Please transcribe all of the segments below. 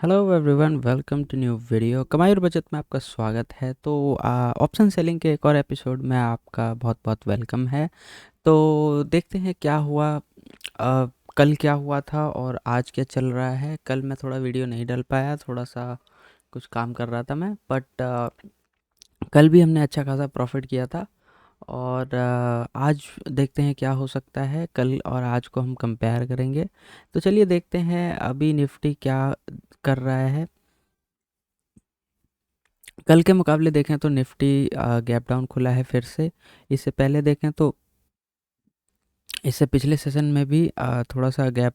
Hello everyone, welcome to new video. कमाई और बचत में आपका स्वागत है। तो ऑप्शन सेलिंग के एक और एपिसोड में आपका बहुत बहुत वेलकम है। तो देखते हैं क्या हुआ। कल क्या हुआ था और आज क्या चल रहा है। कल मैं थोड़ा वीडियो नहीं डाल पाया, थोड़ा सा कुछ काम कर रहा था मैं, बट कल भी हमने अच्छा खासा प्रॉफिट किया था। और आज देखते हैं क्या हो सकता है। कल और आज को हम कंपेयर करेंगे। तो चलिए देखते हैं अभी निफ्टी क्या कर रहा है। कल के मुकाबले देखें तो निफ्टी गैप डाउन खुला है फिर से। इससे पहले देखें तो इससे पिछले सेशन में भी थोड़ा सा गैप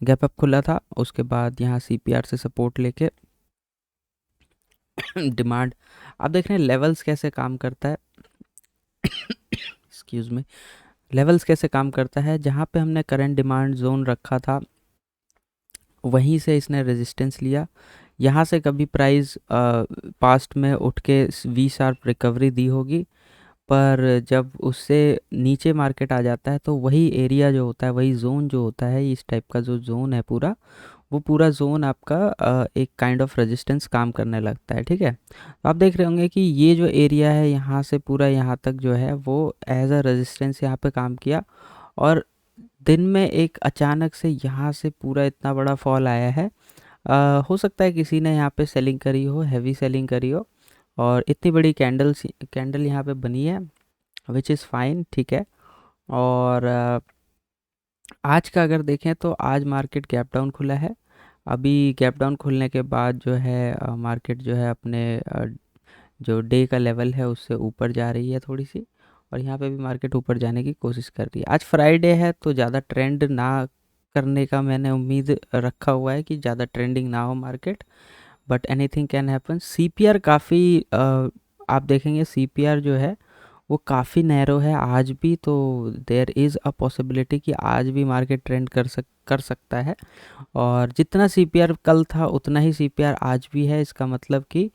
गैप अप खुला था। उसके बाद यहाँ सीपीआर से सपोर्ट लेके डिमांड। आप देख रहे हैं लेवल्स कैसे काम करता है। एक्सक्यूज़ में, लेवल्स कैसे काम करता है। जहाँ पे हमने करंट डिमांड जोन रखा था वहीं से इसने रेजिस्टेंस लिया। यहाँ से कभी प्राइस पास्ट में उठ के वी शार्प रिकवरी दी होगी, पर जब उससे नीचे मार्केट आ जाता है तो वही एरिया जो होता है, वही जोन जो होता है, इस टाइप का जो जोन है पूरा, वो पूरा जोन आपका एक काइंड ऑफ रेजिस्टेंस काम करने लगता है। ठीक है, तो आप देख रहे होंगे कि ये जो एरिया है यहाँ से पूरा यहाँ तक जो है वो एज अ रेजिस्टेंस यहाँ पे काम किया। और दिन में एक अचानक से यहाँ से पूरा इतना बड़ा फॉल आया है। हो सकता है किसी ने यहाँ पे सेलिंग करी हो, हैवी सेलिंग करी हो, और इतनी बड़ी कैंडल यहाँ पे बनी है, विच इज़ फाइन। ठीक है। और आज का अगर देखें तो आज मार्केट गैप डाउन खुला है। अभी गैप डाउन खुलने के बाद जो है मार्केट जो है अपने जो डे का लेवल है उससे ऊपर जा रही है थोड़ी सी। और यहाँ पे भी मार्केट ऊपर जाने की कोशिश कर रही है। आज फ्राइडे है तो ज़्यादा ट्रेंड ना करने का मैंने उम्मीद रखा हुआ है कि ज़्यादा ट्रेंडिंग ना हो market, but anything can happen. CPR काफ़ी आप देखेंगे सीपीआर जो है वो काफ़ी नैरो है आज भी। तो देयर इज़ अ पॉसिबिलिटी कि आज भी मार्केट ट्रेंड कर सकता है। और जितना सीपीआर कल था उतना ही सीपीआर आज भी है। इसका मतलब कि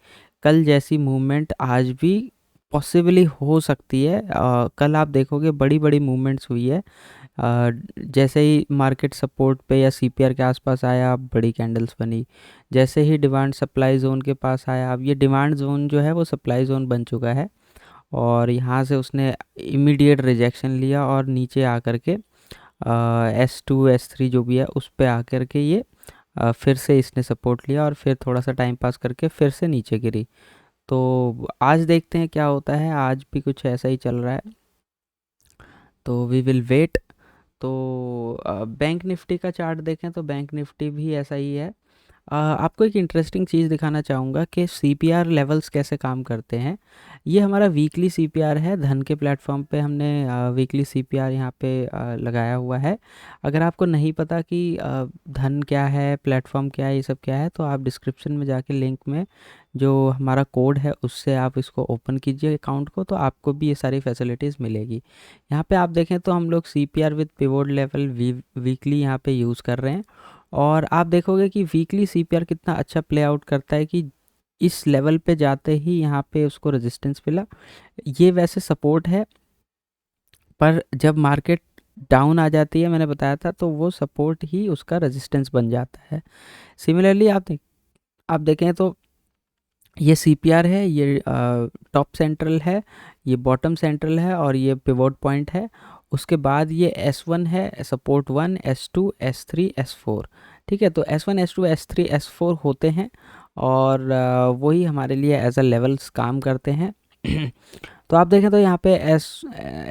कल जैसी मूवमेंट आज भी पॉसिबली हो सकती है। कल आप देखोगे बड़ी बड़ी मूवमेंट्स हुई है। जैसे ही मार्केट सपोर्ट पे या सीपीआर के आसपास आया, अब बड़ी कैंडल्स बनी। जैसे ही डिमांड सप्लाई जोन के पास आया, अब ये डिमांड जोन जो है वो सप्लाई जोन बन चुका है। और यहाँ से उसने इमीडिएट रिजेक्शन लिया और नीचे आकर के S2 S3 जो भी है उस पे आकर के ये फिर से इसने सपोर्ट लिया और फिर थोड़ा सा टाइम पास करके फिर से नीचे गिरी। तो आज देखते हैं क्या होता है। आज भी कुछ ऐसा ही चल रहा है, तो वी विल वेट। तो बैंक निफ्टी का चार्ट देखें तो बैंक निफ्टी भी ऐसा ही है। आपको एक इंटरेस्टिंग चीज़ दिखाना चाहूँगा कि सीपीआर लेवल्स कैसे काम करते हैं। ये हमारा वीकली सीपीआर है। धन के प्लेटफॉर्म पे हमने वीकली सीपीआर यहाँ पे लगाया हुआ है। अगर आपको नहीं पता कि धन क्या है, प्लेटफॉर्म क्या है, ये सब क्या है, तो आप डिस्क्रिप्शन में जाके लिंक में जो हमारा कोड है उससे आप इसको ओपन कीजिए अकाउंट को, तो आपको भी ये सारी फैसिलिटीज़ मिलेगी। यहाँ पे आप देखें तो हम लोग CPR with pivot level weekly यहाँ पे यूज़ कर रहे हैं। और आप देखोगे कि वीकली सीपीआर कितना अच्छा प्ले आउट करता है कि इस लेवल पे जाते ही यहाँ पे उसको रेजिस्टेंस मिला। ये वैसे सपोर्ट है, पर जब मार्केट डाउन आ जाती है, मैंने बताया था, तो वो सपोर्ट ही उसका रेजिस्टेंस बन जाता है। सिमिलरली आप देखें तो ये सीपीआर है, ये टॉप सेंट्रल है, ये बॉटम सेंट्रल है और ये पिवोट पॉइंट है। उसके बाद ये S1 है, सपोर्ट 1, S2, S3, S4। ठीक है, तो S1 S2 S3 S4 होते हैं और वही हमारे लिए एज अ लेवल्स काम करते हैं। तो आप देखें तो यहाँ पे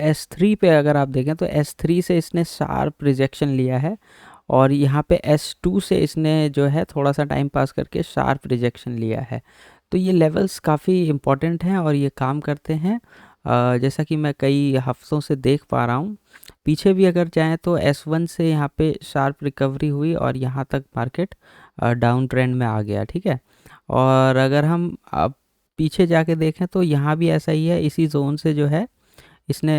S3 पे अगर आप देखें तो S3 से इसने शार्प रिजेक्शन लिया है और यहाँ पे S2 से इसने जो है थोड़ा सा टाइम पास करके शार्प रिजेक्शन लिया है। तो ये लेवल्स काफ़ी इम्पॉर्टेंट हैं और ये काम करते हैं। जैसा कि मैं कई हफ्तों से देख पा रहा हूँ। पीछे भी अगर जाएँ तो S1 से यहाँ पे शार्प रिकवरी हुई और यहाँ तक मार्केट डाउन ट्रेंड में आ गया। ठीक है, और अगर हम अब पीछे जाके देखें तो यहाँ भी ऐसा ही है। इसी जोन से जो है इसने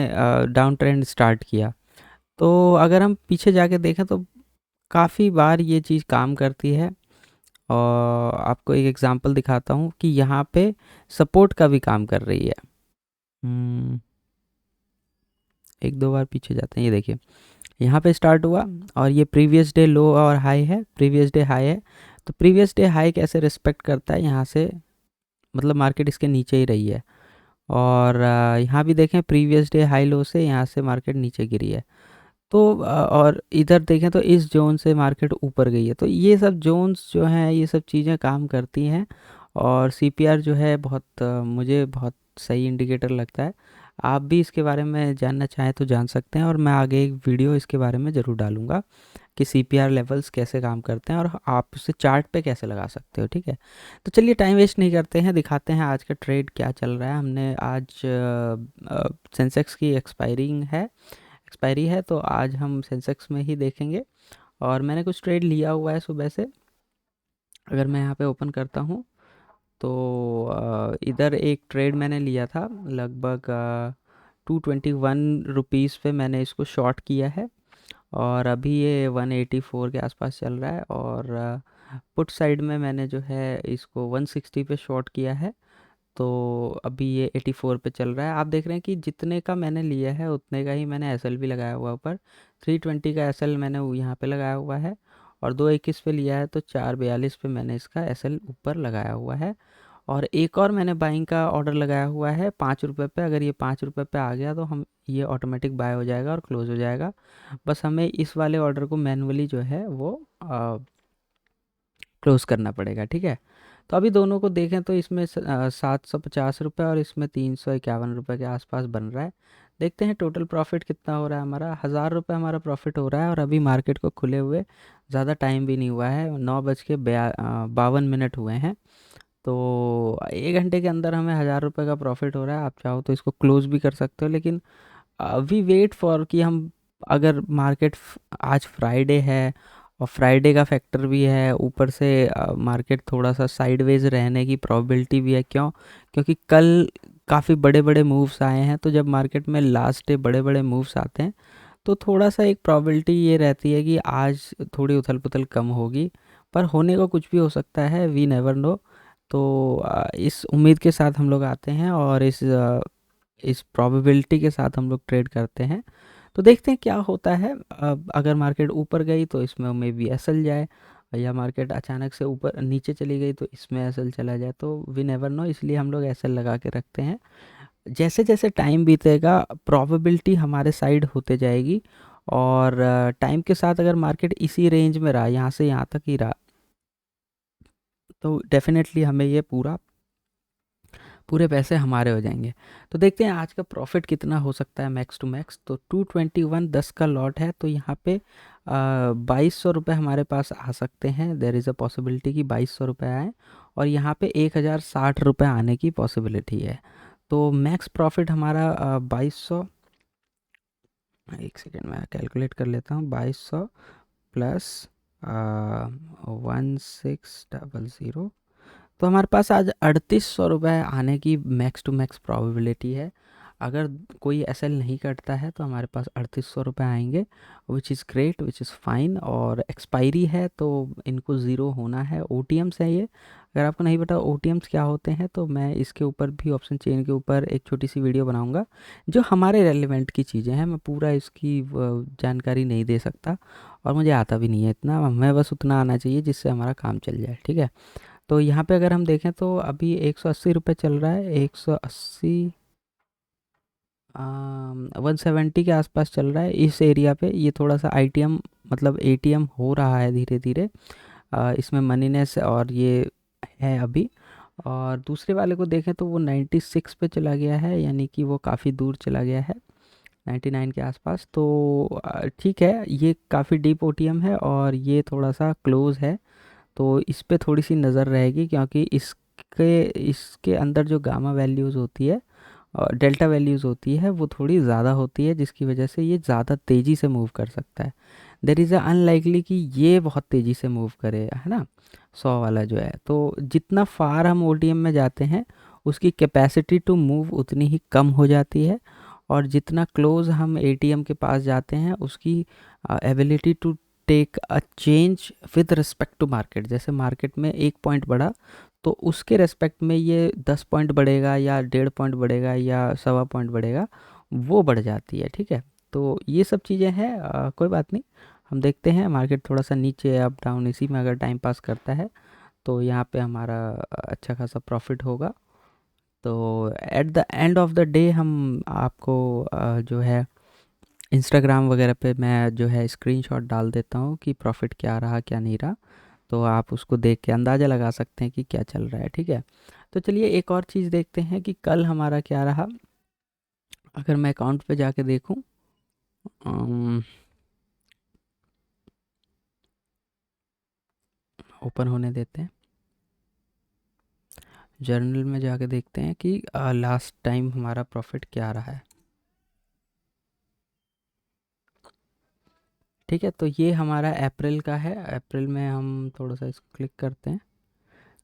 डाउन ट्रेंड स्टार्ट किया। तो अगर हम पीछे जाके देखें तो काफ़ी बार ये चीज़ काम करती है। और आपको एक एग्जांपल दिखाता हूँ कि यहाँ पे सपोर्ट का भी काम कर रही है। एक दो बार पीछे जाते हैं। ये देखिए यहाँ पे स्टार्ट हुआ और ये प्रीवियस डे लो और हाई है, प्रीवियस डे हाई है। तो प्रीवियस डे हाई कैसे रिस्पेक्ट करता है, यहाँ से मतलब मार्केट इसके नीचे ही रही है, और यहाँ भी देखें प्रीवियस डे हाई लो से यहाँ से मार्केट नीचे गिरी है। तो और इधर देखें तो इस जोन से मार्केट ऊपर गई है। तो ये सब जोन्स जो हैं, ये सब चीज़ें काम करती हैं, और सीपीआर जो है बहुत मुझे बहुत सही इंडिकेटर लगता है। आप भी इसके बारे में जानना चाहें तो जान सकते हैं, और मैं आगे एक वीडियो इसके बारे में ज़रूर डालूंगा कि सीपीआर लेवल्स कैसे काम करते हैं और आप उसे चार्ट पे कैसे लगा सकते हो, ठीक है। तो चलिए टाइम वेस्ट नहीं करते हैं, दिखाते हैं आज का ट्रेड क्या चल रहा है। हमने आज सेंसेक्स की एक्सपायरी है, तो आज हम सेंसेक्स में ही देखेंगे। और मैंने कुछ ट्रेड लिया हुआ है सुबह से। अगर मैं यहाँ पे ओपन करता हूँ तो इधर एक ट्रेड मैंने लिया था लगभग 221 रुपीज़ पे मैंने इसको शॉर्ट किया है, और अभी ये 184 के आसपास चल रहा है। और पुट साइड में मैंने जो है इसको 160 पे शॉर्ट किया है, तो अभी ये 84 पे चल रहा है। आप देख रहे हैं कि जितने का मैंने लिया है उतने का ही मैंने एसएल भी लगाया हुआ है ऊपर। 320 का एसएल मैंने यहाँ पे लगाया हुआ है, और 221 पे लिया है तो 442 पे मैंने इसका एसएल ऊपर लगाया हुआ है। और एक और मैंने बाइंग का ऑर्डर लगाया हुआ है 5 रुपये पे। अगर ये 5 रुपये पे आ गया तो हम ये ऑटोमेटिक बाय हो जाएगा और क्लोज़ हो जाएगा। बस हमें इस वाले ऑर्डर को मैनुअली जो है वो क्लोज़ करना पड़ेगा, ठीक है। तो अभी दोनों को देखें तो इसमें 750 रुपये और इसमें 351 रुपये के आसपास बन रहा है। देखते हैं टोटल प्रॉफिट कितना हो रहा है हमारा। 1000 रुपये हमारा प्रॉफिट हो रहा है, और अभी मार्केट को खुले हुए ज़्यादा टाइम भी नहीं हुआ है, 9:52 हुए हैं। तो 1 घंटे के अंदर हमें 1000 रुपये का प्रॉफिट हो रहा है। आप चाहो तो इसको क्लोज़ भी कर सकते हो, लेकिन वी वेट फॉर कि हम अगर मार्केट आज फ्राइडे है और फ्राइडे का फैक्टर भी है, ऊपर से मार्केट थोड़ा सा साइडवेज रहने की प्रोबेबिलिटी भी है। क्यों? क्योंकि कल काफ़ी बड़े बड़े मूव्स आए हैं, तो जब मार्केट में लास्ट डे बड़े बड़े मूव्स आते हैं तो थोड़ा सा एक प्रोबेबिलिटी ये रहती है कि आज थोड़ी उथल पुथल कम होगी, पर होने को कुछ भी हो सकता है, वी नेवर नो। तो इस उम्मीद के साथ हम लोग आते हैं, और इस प्रोबेबिलिटी के साथ हम लोग ट्रेड करते हैं। तो देखते हैं क्या होता है। अगर मार्केट ऊपर गई तो इसमें मे बी एसएल जाए, या मार्केट अचानक से ऊपर नीचे चली गई तो इसमें एसएल चला जाए, तो वी नेवर नो, इसलिए हम लोग एसएल लगा के रखते हैं। जैसे जैसे टाइम बीतेगा प्रोबेबिलिटी हमारे साइड होते जाएगी, और टाइम के साथ अगर मार्केट इसी रेंज में रहा, यहाँ से यहाँ तक ही रहा, तो डेफिनेटली हमें ये पूरे पैसे हमारे हो जाएंगे। तो देखते हैं आज का प्रॉफिट कितना हो सकता है मैक्स टू मैक्स। तो 221.10 का लॉट है, तो यहाँ पे 2200 रुपये हमारे पास आ सकते हैं। देर इज़ अ पॉसिबिलिटी कि 2200 रुपये आए, और यहाँ पे 1060 रुपये आने की पॉसिबिलिटी है। तो मैक्स प्रॉफिट हमारा 2200, एक सेकेंड मैं कैलकुलेट कर लेता हूँ, 2200 प्लस 1600, तो हमारे पास आज 3800 रुपये आने की मैक्स टू मैक्स प्रोबेबिलिटी है। अगर कोई एसएल नहीं करता है तो हमारे पास 3800 रुपये आएंगे, which is great, which is fine. और एक्सपायरी है तो इनको ज़ीरो होना है। ओटीएम्स है ये, अगर आपको नहीं पता ओटीएम्स क्या होते हैं तो मैं इसके ऊपर भी, ऑप्शन चेन के ऊपर एक छोटी सी वीडियो बनाऊंगा। जो हमारे रेलिवेंट की चीज़ें हैं, मैं पूरा इसकी जानकारी नहीं दे सकता, और मुझे आता भी नहीं है इतना, हमें बस उतना आना चाहिए जिससे हमारा काम चल जाए, ठीक है। तो यहाँ पे अगर हम देखें तो अभी 180 रुपये चल रहा है, 180 170 के आसपास चल रहा है इस एरिया पे। ये थोड़ा सा आईटीएम मतलब एटीएम हो रहा है धीरे धीरे, इसमें मनीनेस और ये है अभी। और दूसरे वाले को देखें तो वो 96 पे चला गया है, यानी कि वो काफ़ी दूर चला गया है, 99 के आसपास। तो ठीक है, ये काफ़ी डीप ओटीएम है और ये थोड़ा सा क्लोज है, तो इस पे थोड़ी सी नज़र रहेगी, क्योंकि इसके इसके अंदर जो गामा वैल्यूज़ होती है और डेल्टा वैल्यूज़ होती है वो थोड़ी ज़्यादा होती है, जिसकी वजह से ये ज़्यादा तेज़ी से मूव कर सकता है। देर इज़ अ अनलाइकली कि ये बहुत तेज़ी से मूव करे, है ना, 100 वाला जो है। तो जितना फार हम ओटीएम में जाते हैं उसकी कैपेसिटी टू मूव उतनी ही कम हो जाती है, और जितना क्लोज हम एटीएम के पास जाते हैं उसकी ability to take a change with respect to market. जैसे मार्केट में 1 पॉइंट बढ़ा तो उसके रेस्पेक्ट में ये 10 पॉइंट बढ़ेगा या 1.5 पॉइंट बढ़ेगा या 1.25 पॉइंट बढ़ेगा, वो बढ़ जाती है, ठीक है। तो ये सब चीज़ें हैं, कोई बात नहीं, हम देखते हैं मार्केट थोड़ा सा नीचे अप डाउन इसी में अगर टाइम पास करता है तो यहाँ पे हमारा अच्छा खासा प्रॉफिट होगा। तो at the end of the day हम आपको जो है इंस्टाग्राम वगैरह पे मैं जो है स्क्रीनशॉट डाल देता हूँ कि प्रॉफिट क्या रहा क्या नहीं रहा, तो आप उसको देख के अंदाज़ा लगा सकते हैं कि क्या चल रहा है। ठीक है, तो चलिए एक और चीज़ देखते हैं कि कल हमारा क्या रहा। अगर मैं अकाउंट पे जाके देखूँ, ओपन होने देते हैं, जर्नल में जाके देखते हैं कि लास्ट टाइम हमारा प्रॉफिट क्या रहा है। ठीक है, तो ये हमारा अप्रैल का है। अप्रैल में हम थोड़ा सा इसको क्लिक करते हैं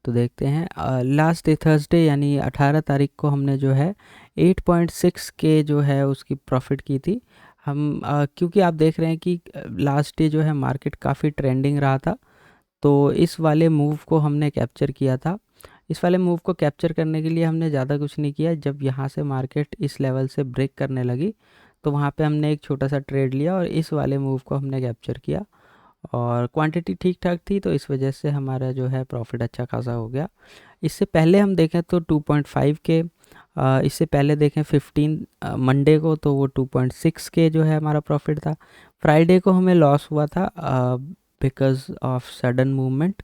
तो देखते हैं लास्ट डे थर्सडे यानी 18 तारीख को हमने जो है 8.6 के जो है उसकी प्रॉफिट की थी। हम क्योंकि आप देख रहे हैं कि लास्ट डे जो है मार्केट काफ़ी ट्रेंडिंग रहा था, तो इस वाले मूव को हमने कैप्चर किया था। इस वाले मूव को कैप्चर करने के लिए हमने ज़्यादा कुछ नहीं किया। जब यहाँ से मार्केट इस लेवल से ब्रेक करने लगी तो वहाँ पे हमने एक छोटा सा ट्रेड लिया और इस वाले मूव को हमने कैप्चर किया, और क्वांटिटी ठीक ठाक थी तो इस वजह से हमारा जो है प्रॉफिट अच्छा खासा हो गया। इससे पहले हम देखें तो 2.5 के, इससे पहले देखें 15 मंडे को तो वो 2.6 के जो है हमारा प्रॉफिट था। फ्राइडे को हमें लॉस हुआ था बिकॉज ऑफ सडन मूवमेंट।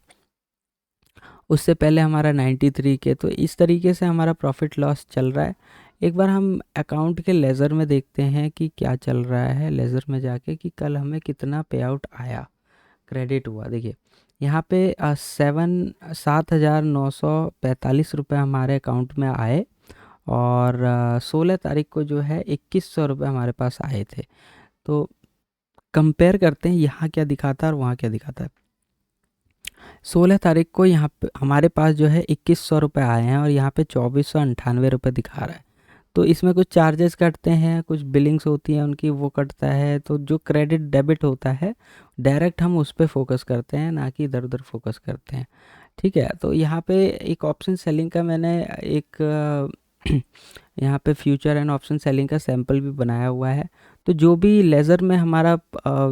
उससे पहले हमारा 93 के, तो इस तरीके से हमारा प्रॉफिट लॉस चल रहा है। एक बार हम अकाउंट के लेज़र में देखते हैं कि क्या चल रहा है, लेज़र में जाके कि कल हमें कितना पे आउट आया, क्रेडिट हुआ। देखिए यहाँ पे 7,945 रुपये हमारे अकाउंट में आए, और 16 तारीख को जो है 2,100 रुपये हमारे पास आए थे। तो कंपेयर करते हैं यहाँ क्या दिखाता है और वहाँ क्या दिखाता है। 16 तारीख को यहाँ पे हमारे पास जो है 2,100 रुपये आए हैं और यहाँ पे 2,498 रुपये दिखा रहा है। तो इसमें कुछ चार्जेस कटते हैं, कुछ बिलिंग्स होती हैं उनकी, वो कटता है। तो जो क्रेडिट डेबिट होता है डायरेक्ट हम उस पर फोकस करते हैं, ना कि इधर उधर फोकस करते हैं। ठीक है, तो यहाँ पे एक ऑप्शन सेलिंग का मैंने एक यहाँ पे फ्यूचर एंड ऑप्शन सेलिंग का सैंपल भी बनाया हुआ है। तो जो भी लेज़र में हमारा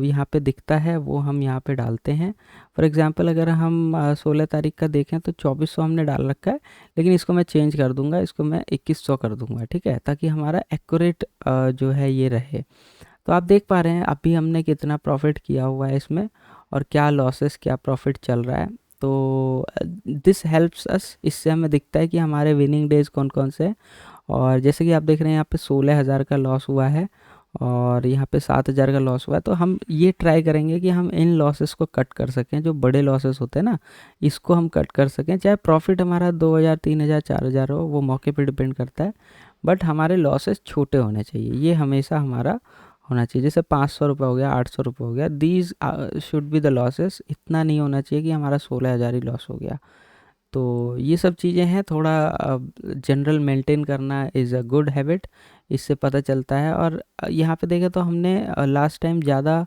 यहाँ पे दिखता है वो हम यहाँ पे डालते हैं। फॉर एग्जांपल अगर हम 16 तारीख का देखें तो 2,400 हमने डाल रखा है, लेकिन इसको मैं चेंज कर दूंगा, इसको मैं 2,100 कर दूंगा। ठीक है, ताकि हमारा एक्यूरेट जो है ये रहे। तो आप देख पा रहे हैं अभी हमने कितना प्रॉफिट किया हुआ है इसमें, और क्या लॉसेस क्या प्रॉफिट चल रहा है। तो दिस हेल्प्स अस, इससे हमें दिखता है कि हमारे विनिंग डेज कौन कौन से हैं। और जैसे कि आप देख रहे हैं यहाँ पे 16,000 का लॉस हुआ है और यहाँ पे 7,000 का लॉस हुआ है। तो हम ये ट्राई करेंगे कि हम इन लॉसेस को कट कर सकें, जो बड़े लॉसेस होते हैं ना, इसको हम कट कर सकें। चाहे प्रॉफिट हमारा 2,000 3,000 4,000 हो, वो मौके पे डिपेंड करता है, बट हमारे लॉसेस छोटे होने चाहिए। ये हमेशा हमारा होना चाहिए। जैसे 500 रुपये हो गया, 800 रुपये हो गया, these should be the losses. इतना नहीं होना चाहिए कि हमारा 16,000 ही लॉस हो गया। तो ये सब चीज़ें हैं, थोड़ा जनरल मेंटेन करना इज़ अ गुड हैबिट, इससे पता चलता है। और यहाँ पे देखें तो हमने लास्ट टाइम ज़्यादा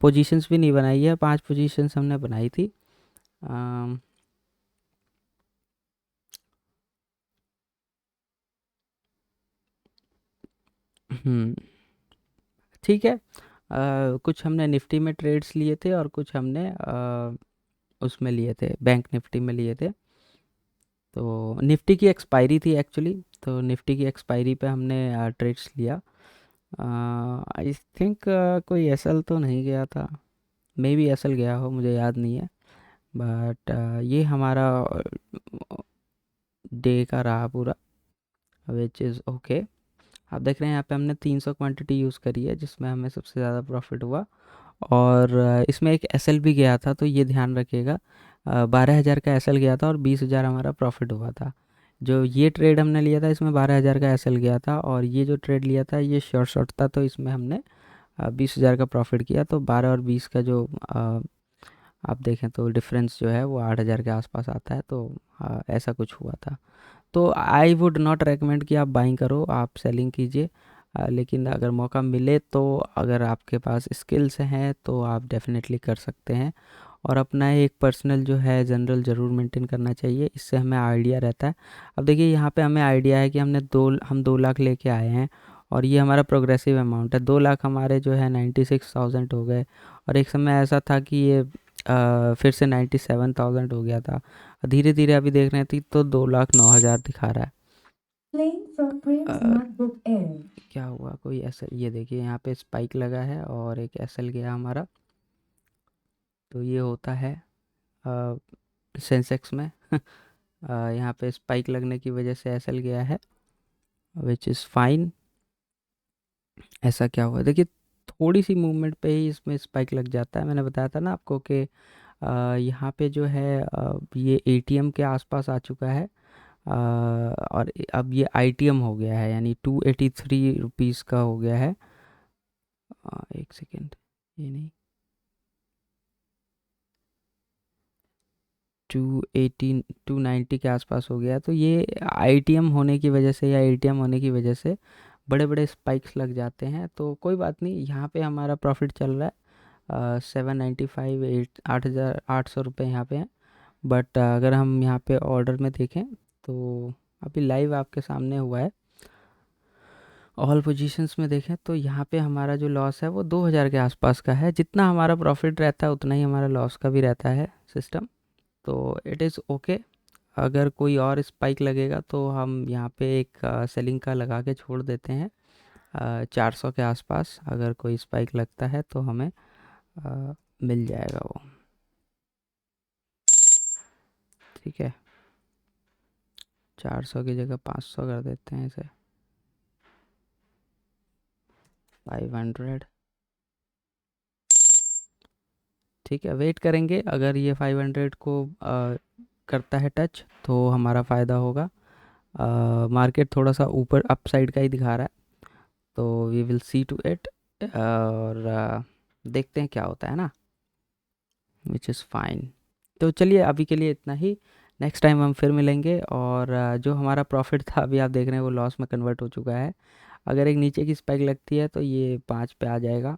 पोजीशंस भी नहीं बनाई है, 5 पोजीशंस हमने बनाई थी। अम, हम्म, ठीक है। कुछ हमने निफ्टी में ट्रेड्स लिए थे और कुछ हमने उसमें लिए थे, बैंक निफ्टी में लिए थे। तो निफ्टी की एक्सपायरी थी एक्चुअली, तो निफ्टी की एक्सपायरी पे हमने ट्रेड्स लिया। आई थिंक कोई एसएल तो नहीं गया था, मे बी एसएल गया हो, मुझे याद नहीं है। बट ये हमारा डे का रहा पूरा, विच इज़ ओके। आप देख रहे हैं यहाँ पे हमने 300 क्वांटिटी यूज़ करी है जिसमें हमें सबसे ज़्यादा प्रॉफिट हुआ। और इसमें एक एसएल भी गया था, तो ये ध्यान रखिएगा। 12,000 का एसएल गया था और 20,000 हमारा प्रॉफिट हुआ था। जो ये ट्रेड हमने लिया था इसमें 12,000 का एसएल गया था, और ये जो ट्रेड लिया था ये शॉर्ट शॉर्ट था, तो इसमें हमने 20,000 का प्रॉफिट किया। तो 12 और 20 का जो आप देखें तो डिफरेंस जो है वो 8,000 के आसपास आता है। तो ऐसा कुछ हुआ था। तो आई वुड नॉट रेकमेंड कि आप बाइंग करो, आप सेलिंग कीजिए। लेकिन अगर मौका मिले तो अगर आपके पास स्किल्स हैं तो आप डेफिनेटली कर सकते हैं। और अपना एक पर्सनल जो है जनरल ज़रूर मेंटेन करना चाहिए, इससे हमें आइडिया रहता है। अब देखिए यहाँ पे हमें आइडिया है कि हम 2 लाख लेके आए हैं और ये हमारा प्रोग्रेसिव अमाउंट है। 2 लाख हमारे जो है 96,000 हो गए, और एक समय ऐसा था कि ये फिर से 97,000 हो गया था। धीरे धीरे अभी देख रहे थे तो 2,09,000 दिखा रहा है। क्या हुआ, कोई ऐसा, ये देखिए यहाँ पे स्पाइक लगा है और एक एसएल गया हमारा। तो ये होता है सेंसेक्स में यहाँ पे स्पाइक लगने की वजह से एसएल गया है, विच इज़ फाइन। ऐसा क्या हुआ, देखिए थोड़ी सी मूवमेंट पे ही इसमें स्पाइक लग जाता है। मैंने बताया था ना आपको कि यहाँ पे जो है ये एटीएम के आसपास आ चुका है, और अब ये आईटीएम हो गया है, यानी 283 रुपीज़ का हो गया है। एक सेकेंड, ये नहीं, 290 के आसपास हो गया। तो ये आईटीएम होने की वजह से या एटीएम होने की वजह से बड़े बड़े स्पाइक्स लग जाते हैं। तो कोई बात नहीं, यहाँ पे हमारा प्रॉफिट चल रहा है 795, 8,800 रुपये यहाँ पे हैं। बट अगर हम यहाँ पे ऑर्डर में देखें तो अभी लाइव आपके सामने हुआ है, ऑल पोजीशंस में देखें तो यहाँ पे हमारा जो लॉस है वो 2,000 के आसपास का है। जितना हमारा प्रॉफिट रहता है उतना ही हमारा लॉस का भी रहता है सिस्टम। तो इट इज़ ओके। अगर कोई और स्पाइक लगेगा तो हम यहाँ पे एक सेलिंग का लगा के छोड़ देते हैं 400 के आसपास। अगर कोई स्पाइक लगता है तो हमें मिल जाएगा वो, ठीक है। 400 की जगह 500 कर देते हैं इसे, 500, ठीक है। वेट करेंगे, अगर ये 500 को करता है टच तो हमारा फ़ायदा होगा। मार्केट थोड़ा सा ऊपर अपसाइड का ही दिखा रहा है, तो we will see to it, और देखते हैं क्या होता है ना, विच इज़ फाइन। तो चलिए अभी के लिए इतना ही, नेक्स्ट टाइम हम फिर मिलेंगे। और जो हमारा प्रॉफिट था अभी आप देख रहे हैं वो लॉस में कन्वर्ट हो चुका है। अगर एक नीचे की स्पाइक लगती है तो ये 5 पे आ जाएगा,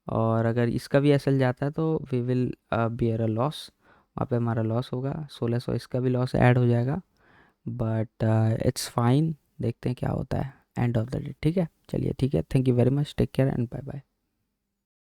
और अगर इसका भी एसएल जाता है तो we will bear a loss, वहाँ पे हमारा लॉस होगा 1,600, इसका भी लॉस ऐड हो जाएगा। बट इट्स फाइन, देखते हैं क्या होता है एंड ऑफ द डे, ठीक है। चलिए ठीक है, thank you very much, take care and bye bye.